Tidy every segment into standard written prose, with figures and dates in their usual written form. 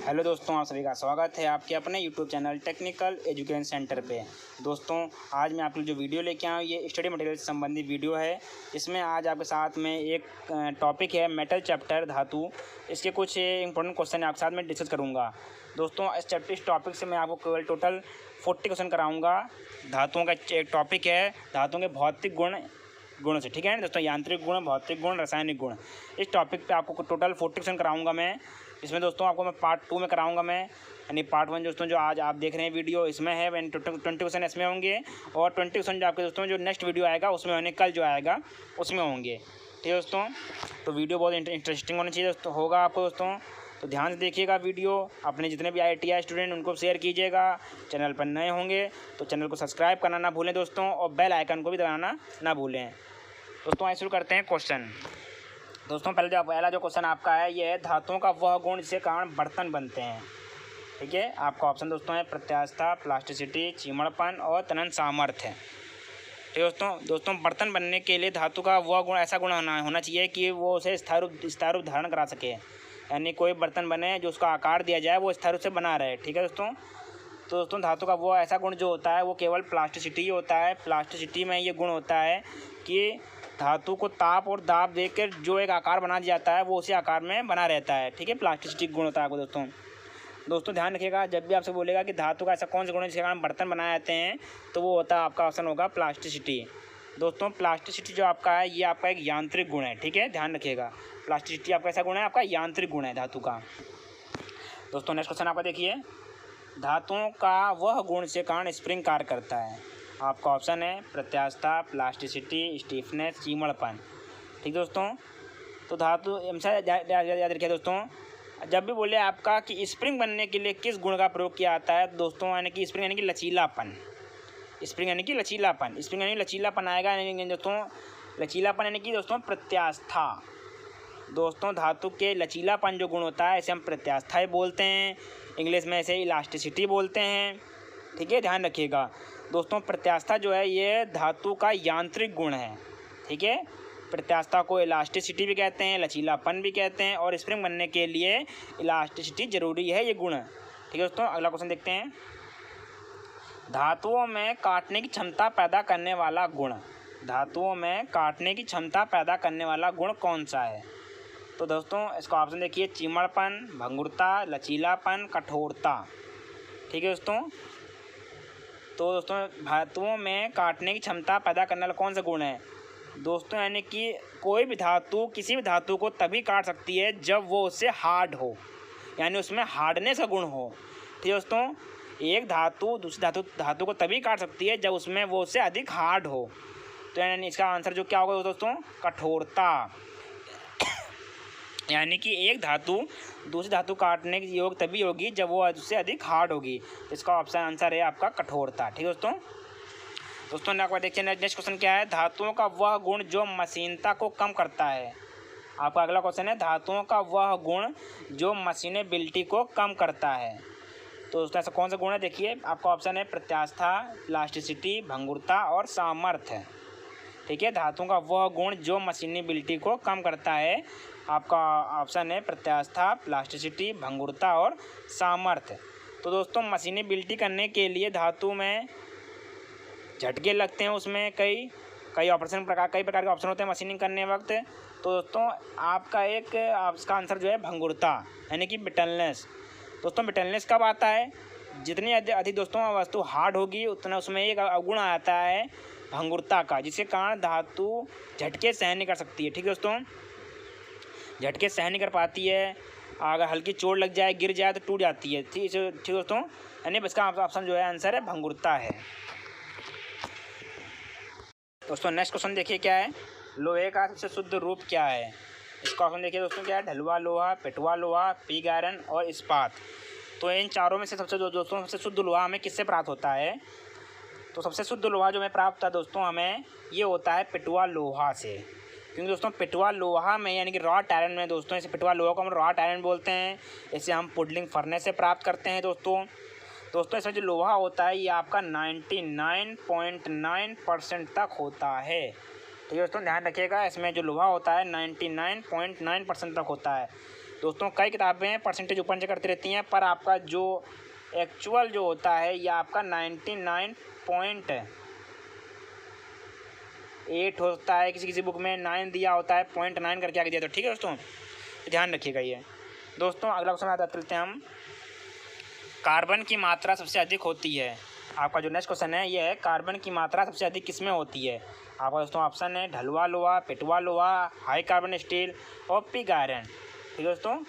Hello दोस्तों, आप सभी का स्वागत है आपके अपने YouTube channel technical education centre पे। दोस्तों, आज मैं आपके लिए जो वीडियो लेके आया हूँ ये स्टडी मटेरियल से संबंधित वीडियो है। इसमें आज आपके साथ में एक टॉपिक है मेटल चैप्टर धातु। इसके कुछ इंपॉर्टेंट क्वेश्चन आपके साथ में डिस्कस करूँगा। दोस्तों, इस टॉपिक से मैं आपको केवल टोटल 40 क्वेश्चन कराऊँगा। धातुओं का एक टॉपिक है धातुओं के भौतिक गुण से, ठीक है दोस्तों। यांत्रिक गुण, भौतिक गुण, रासायनिक गुण, इस टॉपिक पे आपको टोटल 40 क्वेश्चन कराऊंगा मैं। इसमें दोस्तों आपको मैं पार्ट 2 में कराऊंगा मैं, यानी पार्ट 1 दोस्तों जो आज आप देख रहे हैं वीडियो इसमें है, 20 क्वेश्चन इसमें होंगे और 20 क्वेश्चन जो आपके दोस्तों जो नेक्स्ट वीडियो आएगा उसमें होने, कल जो आएगा उसमें होंगे। ठीक है दोस्तों, तो वीडियो बहुत इंटरेस्टिंग होनी चाहिए दोस्तों, होगा आपको दोस्तों। तो ध्यान से देखिएगा वीडियो, अपने जितने भी IITI स्टूडेंट उनको शेयर कीजिएगा। चैनल पर नए होंगे तो चैनल को सब्सक्राइब करना ना भूलें दोस्तों, और बेल आइकन को भी दबाना ना भूलें। दोस्तों आइए शुरू करते हैं क्वेश्चन। दोस्तों पहला जो क्वेश्चन आपका है ये है धातुओं का वह गुण जिसके कारण बर्तन बनते हैं। ठीक है, आपका ऑप्शन दोस्तों है प्रत्यास्थता, प्लास्टिसिटी, चिमड़पन और तनन सामर्थ्य। ठीक है दोस्तों, बर्तन बनने के लिए धातु का वह गुण, ऐसा गुण होना चाहिए कि वो उसे स्थायी रूप धारण करा सके, यानी कोई बर्तन बने जो उसका आकार दिया जाए वो स्थायी रूप से बना रहे। ठीक है दोस्तों, तो दोस्तों धातु का वो ऐसा गुण जो होता है वो केवल प्लास्टिसिटी ही होता है। प्लास्टिसिटी में ये गुण होता है कि धातु को ताप और दाब देकर जो एक आकार बना दिया जाता है वो उसी आकार में बना रहता है। ठीक है, प्लास्टिसिटी गुण होता है आपको दोस्तों ध्यान रखिएगा, जब भी आपसे बोलेगा कि धातु का ऐसा कौन सा गुण है जिसके कारण बर्तन बनाए जाते हैं तो वो होता है, आपका ऑप्शन होगा प्लास्टिसिटी। दोस्तों प्लास्टिसिटी जो आपका है ये आपका एक यांत्रिक गुण है। ठीक है, ध्यान रखिएगा, प्लास्टिसिटी आपका ऐसा गुण है, आपका यांत्रिक गुण है धातु का। दोस्तों नेक्स्ट क्वेश्चन आपका देखिए, धातुओं का वह गुण से कारण स्प्रिंग कार्य करता है। आपका ऑप्शन है प्रत्यास्थता, प्लास्टिसिटी, स्टीफनेस, चिमड़पन। ठीक दोस्तों, तो धातु हमेशा याद रखिए दोस्तों, जब भी बोले आपका कि स्प्रिंग बनने के लिए किस गुण का प्रयोग किया जाता है दोस्तों, यानी कि स्प्रिंग यानी कि लचीलापन। स्प्रिंग यानी कि लचीलापन, स्प्रिंग यानी लचीलापन आएगा, यानी दोस्तों लचीलापन यानी कि दोस्तों प्रत्यास्था। दोस्तों धातु के लचीलापन जो गुण होता है इसे हम प्रत्यास्था बोलते हैं, इंग्लिश में इसे इलास्टिसिटी बोलते हैं। ठीक है, ध्यान रखिएगा दोस्तों, प्रत्यास्था जो है ये धातु का यांत्रिक गुण है। ठीक है, प्रत्यास्था को इलास्टिसिटी भी कहते हैं, लचीलापन भी कहते हैं, और स्प्रिंग बनने के लिए इलास्टिसिटी जरूरी है ये गुण। ठीक है दोस्तों, अगला क्वेश्चन देखते हैं, धातुओं में काटने की क्षमता पैदा करने वाला गुण। धातुओं में काटने की क्षमता पैदा करने वाला गुण कौन सा है? तो दोस्तों इसका ऑप्शन देखिए, चिमड़पन, भंगुरता, लचीलापन, कठोरता। ठीक है दोस्तों, तो दोस्तों धातुओं में काटने की क्षमता पैदा करने वाला कौन सा गुण है दोस्तों, यानी कि कोई भी धातु किसी भी धातु को तभी काट सकती है जब वो उससे हार्ड हो, यानी उसमें हार्डनेस का गुण हो। ठीक है दोस्तों, एक धातु दूसरी धातु को तभी काट सकती है जब उसमें वो उससे अधिक हार्ड हो। तो यानी इसका आंसर जो क्या होगा दोस्तों, कठोरता। यानी कि एक धातु दूसरी धातु काटने की योग तभी होगी जब वो उससे अधिक हार्ड होगी। इसका ऑप्शन आंसर है आपका कठोरता। ठीक है दोस्तों देखिए नेक्स्ट क्वेश्चन क्या है, धातुओं का वह गुण जो मशीनता को कम करता है। आपका अगला क्वेश्चन है, धातुओं का वह गुण जो मशीनेबिलिटी को कम करता है। तो दोस्तों ऐसा कौन सा गुण है, देखिए आपका ऑप्शन है प्रत्यास्था, प्लास्टिसिटी, भंगुरता और सामर्थ्य। ठीक है, धातुओं का वह गुण जो मशीनेबिलिटी को कम करता है, आपका ऑप्शन है प्रत्यास्था, प्लास्टिसिटी, भंगुरता और सामर्थ्य। तो दोस्तों मशीनेबिलिटी करने के लिए धातु में झटके लगते हैं, उसमें कई प्रकार के ऑप्शन होते हैं मशीनिंग करने वक्त। तो दोस्तों आपका इसका आंसर जो है भंगुरता, यानी कि ब्रिटलनेस। दोस्तों ब्रिटलनेस कब आता है, जितनी अधिक दोस्तों वस्तु हार्ड होगी उतना उसमें एक अवगुण आता है भंगुरता का, जिसके कारण धातु झटके सहन नहीं कर सकती है। ठीक है दोस्तों, झटके सहन नहीं कर पाती है, अगर हल्की चोट लग जाए, गिर जाए तो टूट जाती है। ठीक दोस्तों, यानी इसका ऑप्शन जो है आंसर है भंगुरता है। दोस्तों नेक्स्ट क्वेश्चन देखिए क्या है, लोहे का सबसे शुद्ध रूप क्या है। इसका ऑप्शन देखिए दोस्तों क्या है, ढलुआ लोहा, पिटवा लोहा, पिग आयरन और इस्पात। तो इन चारों में से सबसे शुद्ध लोहा हमें किससे प्राप्त होता है? तो सबसे शुद्ध लोहा जो हमें प्राप्त होता है दोस्तों हमें ये होता है पिटवा लोहा से, क्योंकि दोस्तों पिटवा लोहा में यानी कि रॉट आयरन में दोस्तों, इसे पिटवा लोहा को हम रॉट आयरन बोलते हैं, इसे हम पुडलिंग फर्नेस से प्राप्त करते हैं दोस्तों इसमें जो लोहा होता है ये आपका 99.9% तक होता है। ठीक है दोस्तों, ध्यान रखिएगा, इसमें जो लोहा होता है 99.9% तक होता है। दोस्तों कई किताबें परसेंटेज ऊपर नीचे करती रहती हैं, पर आपका जो एक्चुअल जो होता है ये आपका 99.8 होता है। किसी किसी बुक में 9 दिया होता है, 0.9 करके आगे दिया। तो ठीक है दोस्तों, ध्यान रखिएगा ये। दोस्तों अगला क्वेश्चन आता चलते हैं हम, कार्बन की मात्रा सबसे अधिक होती है। आपका जो नेक्स्ट क्वेश्चन है ये है, कार्बन की मात्रा सबसे अधिक किसमें होती है। आपका दोस्तों ऑप्शन है ढलुआ लोहा, पिटवा लोहा, हाई कार्बन स्टील और पिग आयरन। ठीक है दोस्तों,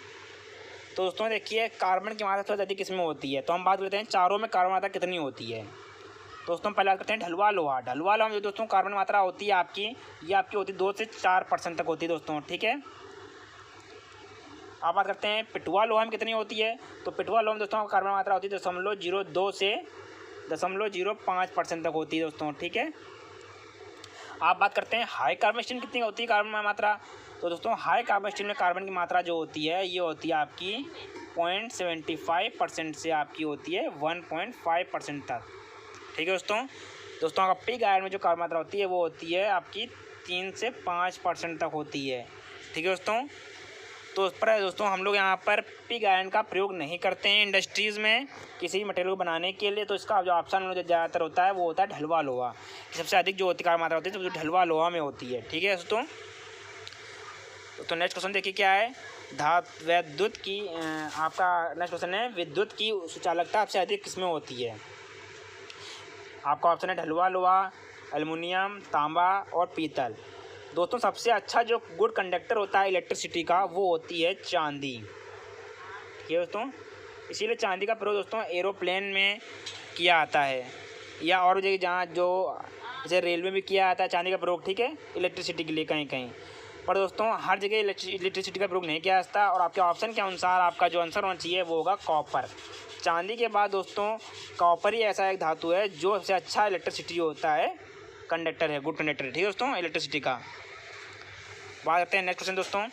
तो दोस्तों देखिए कार्बन की मात्रा सबसे अधिक किसमें होती है। तो हम बात करते हैं चारों में कार्बन मात्रा कितनी होती है। दोस्तों पहले बात करते हैं ढलुआ लोहा। ढलुआ लोहा में जो दोस्तों कार्बन मात्रा होती है आपकी, ये आपकी होती है 2 से 4% तक होती है दोस्तों। ठीक है, आप बात करते हैं पिटवा लोहा में कितनी होती है। तो पिटवा लोहा में दोस्तों कार्बन मात्रा होती है 0.02 से 0.05% तक होती है दोस्तों। ठीक है, आप बात करते हैं हाई कार्बन स्टील कितनी होती है कार्बन में मात्रा। तो दोस्तों हाई कार्बन स्टील में कार्बन की मात्रा जो होती है ये होती है आपकी 0.75% से आपकी होती है 1.5% तक। ठीक है दोस्तों, आपका पिग आयरन में जो कार्बन मात्रा होती है वो होती है आपकी 3 से 5% तक होती है। ठीक है दोस्तों, तो उस पर दोस्तों हम लोग यहाँ पर पिग आयरन का प्रयोग नहीं करते हैं इंडस्ट्रीज़ में किसी भी मटेरियल को बनाने के लिए। तो इसका जो ऑप्शन जो ज़्यादातर होता है वो होता है ढलुआ लोहा। सबसे अधिक जो होती कार्बन मात्रा होती है तो ढलुआ लोहा में होती है। ठीक है दोस्तों, तो नेक्स्ट क्वेश्चन देखिए क्या है, विद्युत की आपका नेक्स्ट क्वेश्चन है, विद्युत की सुचालकता सबसे अधिक किसमें होती है। आपका ऑप्शन है ढलुआ लोहा, एल्युमिनियम, तांबा और पीतल। दोस्तों सबसे अच्छा जो गुड कंडक्टर होता है इलेक्ट्रिसिटी का वो होती है चांदी। ठीक है दोस्तों, इसीलिए चांदी का प्रयोग दोस्तों एरोप्लेन में किया आता है, या और जगह जहाँ जो जैसे रेलवे में किया जाता है चांदी का प्रयोग। ठीक है, इलेक्ट्रिसिटी के लिए कहीं कहीं, पर दोस्तों हर जगह इलेक्ट्रिसिटी का प्रयोग नहीं किया जाता। और आपके ऑप्शन के अनुसार आपका जो आंसर होना चाहिए वो होगा कॉपर। चांदी के बाद दोस्तों कॉपर ही ऐसा एक धातु है जो सबसे अच्छा इलेक्ट्रिसिटी होता है कंडक्टर है, गुड कंडक्टर है। ठीक है दोस्तों, इलेक्ट्रिसिटी का। बात करते हैं नेक्स्ट क्वेश्चन दोस्तों,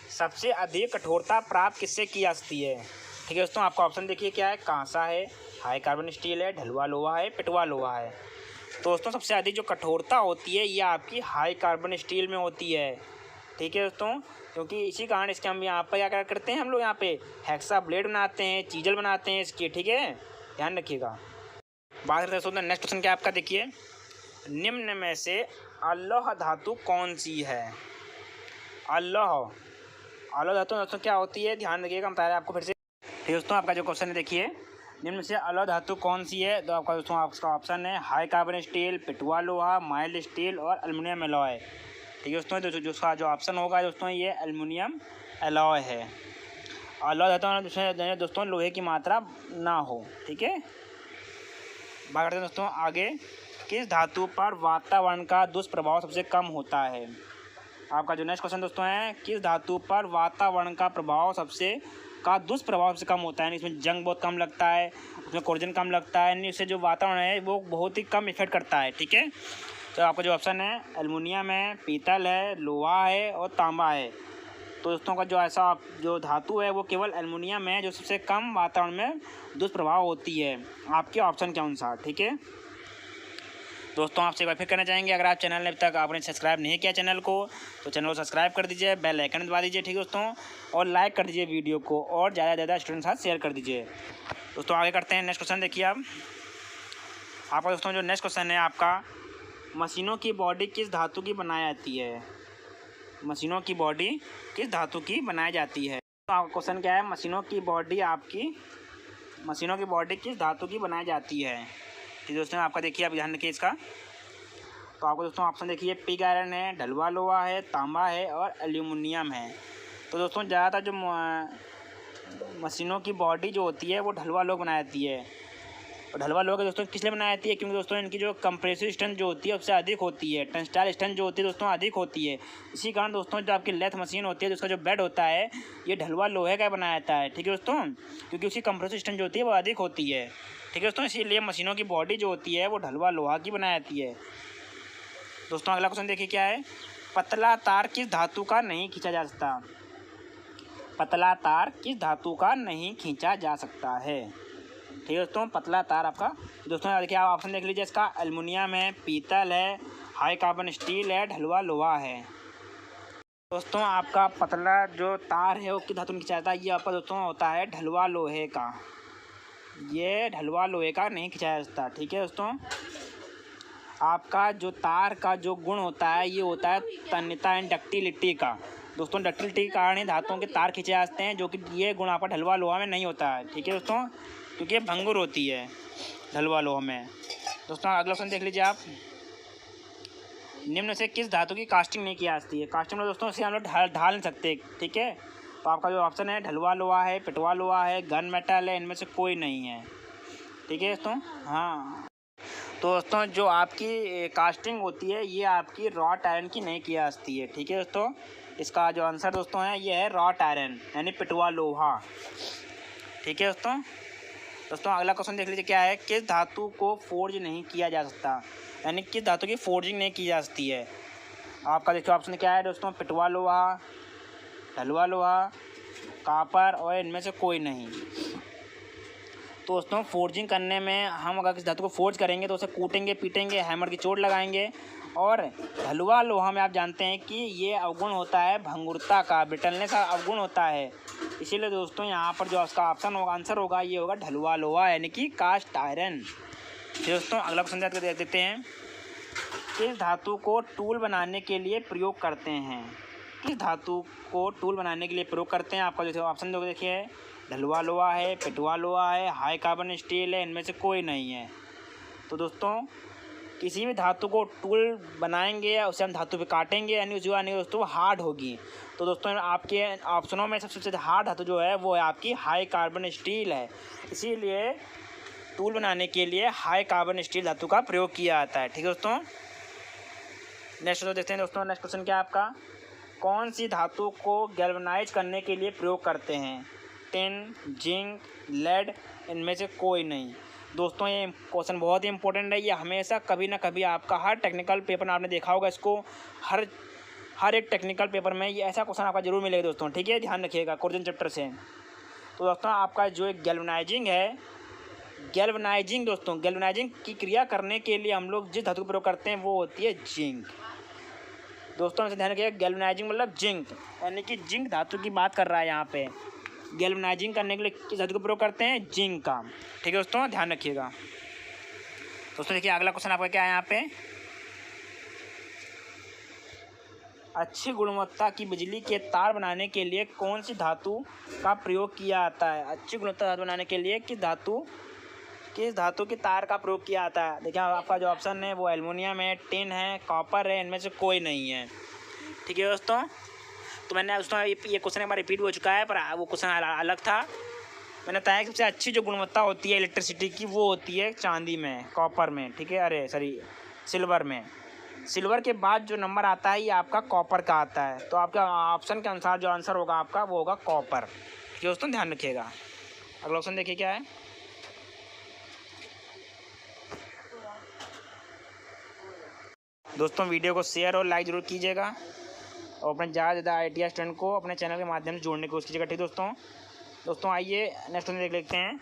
सबसे अधिक कठोरता प्राप्त किससे की जा सकती है। ठीक है दोस्तों, आपका ऑप्शन देखिए क्या है, कांसा है, हाई कार्बन स्टील है, ढलुआ लोहा है, पिटवा लोहा है। दोस्तों सबसे अधिक जो कठोरता होती है ये आपकी हाई कार्बन स्टील में होती है। ठीक है दोस्तों, क्योंकि इसी कारण इसके हम यहाँ पर क्या करते हैं, हम लोग यहाँ पे हेक्सा ब्लेड बनाते हैं, चीजल बनाते हैं इसके। ठीक है, ध्यान रखिएगा। बात करते हैं दोस्तों नेक्स्ट क्वेश्चन क्या आपका देखिए, निम्न में से अलौह धातु कौन सी है। अलौह धातु दोस्तों क्या होती है, ध्यान रखिएगा, हम बता रहे हैं आपको फिर से। फिर दोस्तों आपका जो क्वेश्चन है देखिए, निम्न में से अलौह धातु कौन सी है। तो आपका दोस्तों आपका ऑप्शन है हाई कार्बन स्टील, पिटवा लोहा, माइल्ड स्टील और एल्युमिनियम एलॉय। ठीक है दोस्तों, जो उसका जो ऑप्शन होगा दोस्तों ये एल्युमिनियम एलॉय है। अलौह धातु दोस्तों लोहे की मात्रा ना हो। ठीक है, बात करते हैं दोस्तों आगे, किस धातु पर वातावरण का दुष्प्रभाव सबसे कम होता है। आपका जो नेक्स्ट क्वेश्चन दोस्तों है, किस धातु पर वातावरण का दुष्प्रभाव सबसे कम होता है। इसमें जंग बहुत कम लगता है, उसमें कोर्जन कम लगता है, यानी इससे जो वातावरण है वो बहुत ही कम इफेक्ट करता है। ठीक है, तो आपका जो ऑप्शन है एल्युमिनियम है, पीतल है, लोहा है और तांबा है। तो दोस्तों का जो ऐसा जो धातु है वो केवल एल्युमिनियम है जो सबसे कम वातावरण में दुष्प्रभाव होती है आपके ऑप्शन के अनुसार। ठीक है दोस्तों, आपसे एक बार फिर कहना चाहेंगे, अगर आप चैनल ने अभी तक आपने सब्सक्राइब नहीं किया चैनल को तो चैनल को सब्सक्राइब कर दीजिए, बेल आइकन दबा दीजिए। ठीक है दोस्तों, और लाइक कर दीजिए वीडियो को, और ज़्यादा से ज़्यादा स्टूडेंट साथ शेयर कर दीजिए। दोस्तों आगे करते हैं नेक्स्ट क्वेश्चन देखिए आप। आपका दोस्तों जो नेक्स्ट क्वेश्चन है आपका, मशीनों की बॉडी किस धातु की बनाई जाती है। मशीनों की बॉडी किस धातु की बनाई जाती है। तो आपका क्वेश्चन क्या है, मशीनों की बॉडी किस धातु की बनाई जाती है। ठीक दोस्तों, आपका देखिए आप ध्यान रखिए इसका। तो आपको दोस्तों ऑप्शन देखिए, पिग आयरन है, ढलुआ लोहा है, तांबा है और एल्युमिनियम है। तो दोस्तों ज़्यादातर जो मशीनों की बॉडी जो होती है वो ढलुआ लोहा बनाई जाती है। और ढलुआ लोहा दोस्तों किस लिए बनाई जाती है, क्योंकि दोस्तों इनकी जो कंप्रेसिव स्ट्रेंथ जो होती है उससे अधिक होती है, टेंसाइल स्ट्रेंथ जो होती है दोस्तों अधिक होती है। इसी कारण दोस्तों जो आपकी लेथ मशीन होती है उसका जो बेड होता है ये ढलुआ लोहे का बनाया जाता है। ठीक है दोस्तों, क्योंकि उसकी कंप्रेसिव स्ट्रेंथ जो होती है वो अधिक होती है। ठीक है दोस्तों, इसीलिए मशीनों की बॉडी जो होती है वो ढलुआ लोहा की बनाई जाती है। दोस्तों अगला क्वेश्चन देखिए क्या है, पतला तार किस धातु का नहीं खींचा जा सकता। पतला तार किस धातु का नहीं खींचा जा सकता है। ठीक है दोस्तों, पतला तार आपका दोस्तों देखिए आप ऑप्शन देख लीजिए, इसका एल्युमिनियम है, पीतल है, हाई कार्बन स्टील है, ढलुआ लोहा है। दोस्तों आपका पतला जो तार है वो किस धातु में खिंचाया जाता है? ये आपका दोस्तों होता है ढलवा लोहे का। ये ढलवा लोहे का नहीं खिंचाया जाता। ठीक है दोस्तों, आपका जो तार का जो गुण होता है ये होता है तन्यता एंड डक्टिलिटी का। दोस्तों डक्टिलिटी के कारण ही धातुओं के तार खींचे जाते हैं, जो कि ये गुण आपका ढलवा लोहा में नहीं होता है। ठीक है दोस्तों, क्योंकि ये भंगुर होती है ढलवा लोहा में। दोस्तों अगला क्वेश्चन देख लीजिए आप, निम्न से किस धातु की कास्टिंग नहीं की जाती है? कास्टिंग में दोस्तों इसे हम लोग ढाल नहीं सकते। ठीक है, तो आपका जो ऑप्शन है ढलवा लोहा है, पिटवा लोहा है, गन मेटल है, इनमें से कोई नहीं है। ठीक है दोस्तों, हाँ तो दोस्तों जो आपकी कास्टिंग होती है ये आपकी रॉट आयरन की नहीं की जाती है। ठीक है दोस्तों, इसका जो आंसर दोस्तों है ये है रॉट आयरन यानी पिटवा लोहा। ठीक है दोस्तों, अगला क्वेश्चन देख लीजिए क्या है, किस धातु को फोर्ज नहीं किया जा सकता? यानी किस धातु की फोर्जिंग नहीं की जा सकती है? आपका देखिए ऑप्शन क्या है दोस्तों, पिटवा लोहा, ढलवा लोहा, कापर और इनमें से कोई नहीं। तो दोस्तों फोर्जिंग करने में हम अगर किसी धातु को फोर्ज करेंगे तो उसे कूटेंगे, पीटेंगे, हैमर की चोट लगाएंगे। और ढलवा लोहा में आप जानते हैं कि ये अवगुण होता है भंगुरता का, ब्रिटलनेस का अवगुण होता है। इसीलिए दोस्तों यहाँ पर जो उसका ऑप्शन होगा, आंसर होगा ये होगा ढलवा लोहा यानी कि कास्ट आयरन। फिर दोस्तों अगला क्वेश्चन देख देते हैं, किस धातु को टूल बनाने के लिए प्रयोग करते हैं? किस धातु को टूल बनाने के लिए प्रयोग करते हैं? आपका जो ऑप्शन देखिए ढलवा लोहा है, पिटवा लोहा है, हाई कार्बन स्टील है, इनमें से कोई नहीं है। तो दोस्तों किसी भी धातु को टूल बनाएंगे या उसे हम धातु पे काटेंगे यानी उस आने दोस्तों हार्ड होगी। तो दोस्तों आपके ऑप्शनों में सबसे हार्ड धातु जो है वो है आपकी हाई कार्बन स्टील है। इसीलिए टूल बनाने के लिए हाई कार्बन स्टील धातु का प्रयोग किया जाता है। ठीक है दोस्तों, नेक्स्ट देखते हैं दोस्तों। नेक्स्ट क्वेश्चन क्या है आपका, कौन सी धातु को गैल्वेनाइज करने के लिए प्रयोग करते हैं? टिन, जिंक, लेड, इनमें से कोई नहीं। दोस्तों ये क्वेश्चन बहुत ही इंपॉर्टेंट है। ये हमेशा कभी ना कभी आपका हर टेक्निकल पेपर में आपने देखा होगा इसको, हर एक टेक्निकल पेपर में ये ऐसा क्वेश्चन आपका जरूर मिलेगा दोस्तों। ठीक है, ध्यान रखिएगा क्वेश्चन चैप्टर से। तो दोस्तों आपका जो एक गैल्वेनाइजिंग है, गैल्वेनाइजिंग की क्रिया करने के लिए हम लोग जिस धातु का प्रयोग करते हैं वो होती है जिंक। दोस्तों इसे ध्यान रखिएगा, गैल्वेनाइजिंग मतलब जिंक यानी कि जिंक धातु की बात कर रहा है यहाँ पे। गैल्वेनाइजिंग करने के लिए किस धातु का प्रयोग करते हैं? जिंक का। ठीक है दोस्तों, ध्यान रखिएगा। दोस्तों देखिए अगला क्वेश्चन आपका क्या है यहाँ पे, अच्छी गुणवत्ता की बिजली के तार बनाने के लिए कौन सी धातु का प्रयोग किया जाता है? अच्छी गुणवत्ता धातु बनाने के लिए किस धातु के तार का प्रयोग किया जाता है? देखिए आपका जो ऑप्शन है वो एल्युमिनियम है, टिन है, कॉपर है, इनमें से कोई नहीं है। ठीक है दोस्तों, तो मैंने दोस्तों ये क्वेश्चन एक बार रिपीट हो चुका है, पर वो क्वेश्चन अलग था। मैंने बताया कि सबसे अच्छी जो गुणवत्ता होती है इलेक्ट्रिसिटी की वो होती है चांदी में, कॉपर में। ठीक है, सिल्वर में। सिल्वर के बाद जो नंबर आता है ये आपका कॉपर का आता है। तो आपका ऑप्शन के अनुसार जो आंसर होगा आपका वो होगा कॉपर। ठीक है दोस्तों, ध्यान रखिएगा। अगला ऑप्शन देखिए क्या है, दोस्तों वीडियो को शेयर और लाइक जरूर कीजिएगा और अपने ज़्यादा से ज़्यादा ITI स्टूडेंट को अपने चैनल के माध्यम से जोड़ने की कोशिश कीजिएगा। ठीक दोस्तों आइए नेक्स्ट देख लेते हैं,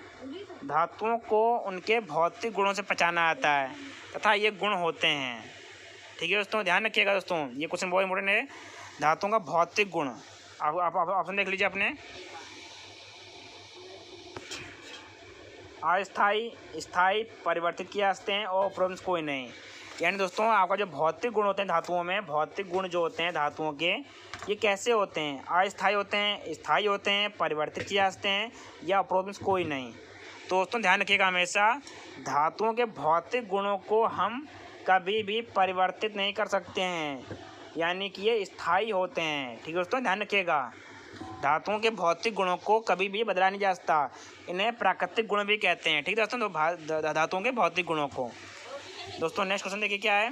धातुओं को उनके भौतिक गुणों से पहचाना जाता है तथा ये गुण होते हैं। ठीक है दोस्तों, ध्यान रखिएगा दोस्तों, ये क्वेश्चन बहुत इंपॉर्टेंट है। धातुओं का भौतिक गुण आप ऑप्शन देख लीजिए अपने, अस्थाई, स्थाई, परिवर्तित किए जाते हैं और प्रॉब्लम्स कोई नहीं। यानी दोस्तों आपका जो भौतिक गुण होते हैं धातुओं में, भौतिक गुण जो होते हैं धातुओं के ये कैसे होते हैं? अस्थाई होते हैं, स्थाई होते हैं, परिवर्तित किए जाते हैं या प्रॉब्लम्स कोई नहीं। तो दोस्तों ध्यान रखिएगा, हमेशा धातुओं के भौतिक गुणों को हम कभी भी परिवर्तित नहीं कर सकते हैं, यानी कि ये स्थाई होते हैं। ठीक है दोस्तों, ध्यान रखिएगा, धातुओं के भौतिक गुणों को कभी भी बदला नहीं जा सकता, इन्हें प्राकृतिक गुण भी कहते हैं। ठीक है दोस्तों, तो धातुओं के भौतिक गुणों को। दोस्तों नेक्स्ट क्वेश्चन देखिए क्या है,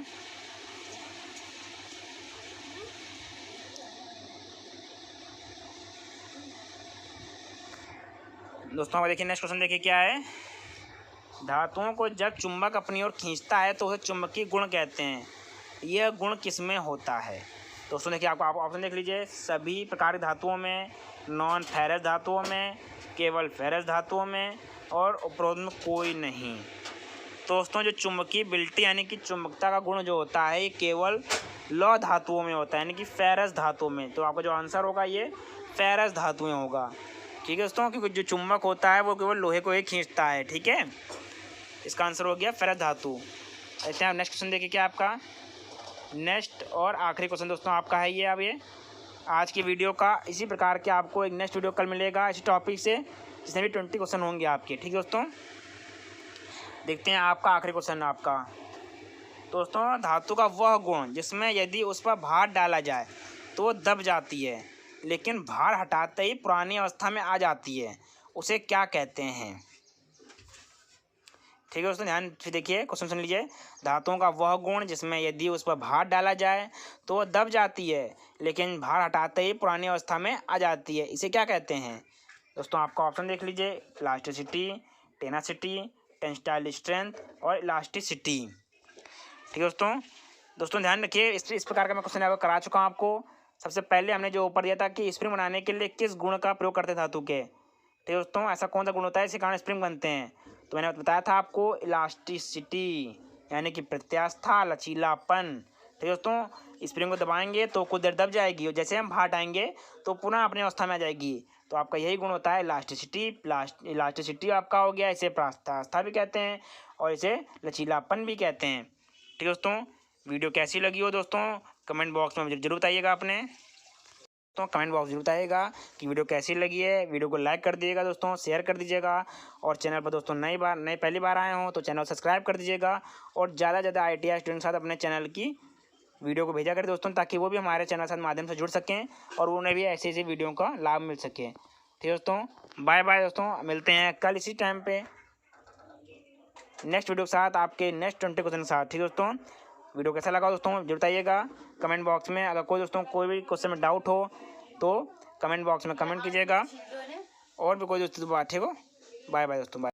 दोस्तों देखिए नेक्स्ट क्वेश्चन देखिए क्या है, धातुओं को जब चुंबक अपनी ओर खींचता है तो उसे चुंबकीय गुण कहते हैं। यह गुण किसमें होता है? दोस्तों देखिए आप ऑप्शन देख लीजिए, सभी प्रकार की धातुओं में, नॉन फेरस धातुओं में, केवल फेरस धातुओं में और उपरोक्त में कोई नहीं। दोस्तों जो चुंबकीय बिल्टी यानी कि चुंबकता का गुण जो होता है ये केवल लौह धातुओं में होता है, यानी कि फेरस धातुओं में। तो आपका जो आंसर होगा ये फेरस धातुएं होगा। ठीक है दोस्तों, क्योंकि जो चुंबक होता है वो केवल लोहे को ही खींचता है। ठीक है, इसका आंसर हो गया फेरस धातु। ऐसे आप नेक्स्ट क्वेश्चन देखिए क्या आपका नेक्स्ट और आखिरी क्वेश्चन दोस्तों आपका है ये। अब ये आज की वीडियो का इसी प्रकार के आपको एक नेक्स्ट वीडियो कल मिलेगा इसी टॉपिक से, जिसमें भी 20 क्वेश्चन होंगे आपके। ठीक है दोस्तों, देखते हैं आपका आखिरी क्वेश्चन आपका दोस्तों। धातु का वह गुण जिसमें यदि उस पर भार डाला जाए तो दब जाती है, लेकिन भार हटाते ही पुरानी अवस्था में आ जाती है, उसे क्या कहते हैं? ठीक है दोस्तों, ध्यान से देखिए, क्वेश्चन सुन लीजिए। धातुओं का वह गुण जिसमें यदि उस पर भार डाला जाए तो वह दब जाती है, लेकिन भार हटाते ही पुरानी अवस्था में आ जाती है, इसे क्या कहते हैं? दोस्तों आपका ऑप्शन देख लीजिए, इलास्टिसिटी, टेनासिटी, टेंसाइल स्ट्रेंथ और इलास्टिसिटी। ठीक है दोस्तों ध्यान रखिए, इस प्रकार का मैं क्वेश्चन आपको करा चुका हूँ आपको। सबसे पहले हमने जो ऊपर दिया था कि स्प्रिंग बनाने के लिए किस गुण का प्रयोग करते धातु के। ठीक है दोस्तों, ऐसा कौन सा गुण होता है इसके कारण स्प्रिंग बनते हैं? तो मैंने बताया था आपको इलास्टिसिटी, यानी कि प्रत्यास्था, लचीलापन। ठीक है दोस्तों, स्प्रिंग को दबाएंगे तो कुछ देर दब जाएगी और जैसे हम भार हटाएंगे तो पुनः अपनी अवस्था में आ जाएगी। तो आपका यही गुण होता है इलास्टिसिटी। इलास्टिसिटी आपका हो गया, इसे प्रत्यास्था भी कहते हैं और इसे लचीलापन भी कहते हैं। ठीक है दोस्तों, वीडियो कैसी लगी हो दोस्तों कमेंट बॉक्स में जरूर बताइएगा अपने। तो कमेंट बॉक्स जरूर बताइएगा कि वीडियो कैसी लगी है। वीडियो को लाइक कर दीजिएगा दोस्तों, शेयर कर दीजिएगा, और चैनल पर दोस्तों नए पहली बार आए हों तो चैनल सब्सक्राइब कर दीजिएगा, और ज़्यादा से ज़्यादा ITI स्टूडेंट के साथ अपने चैनल की वीडियो को भेजा करें दोस्तों, ताकि वो भी हमारे चैनल के माध्यम से जुड़ सकें और उन्हें भी ऐसे ऐसे वीडियो का लाभ मिल सके। ठीक है दोस्तों, बाय बाय दोस्तों, मिलते हैं कल इसी टाइम पे नेक्स्ट वीडियो के साथ, आपके नेक्स्ट 20 क्वेश्चन के साथ। ठीक है दोस्तों, वीडियो कैसा लगा दोस्तों जरूर बताइएगा कमेंट बॉक्स में। अगर कोई दोस्तों कोई भी क्वेश्चन में डाउट हो तो कमेंट बॉक्स में कमेंट कीजिएगा, और भी कोई दोस्तों बात। ठीक हो, बाय बाय दोस्तों, बाय।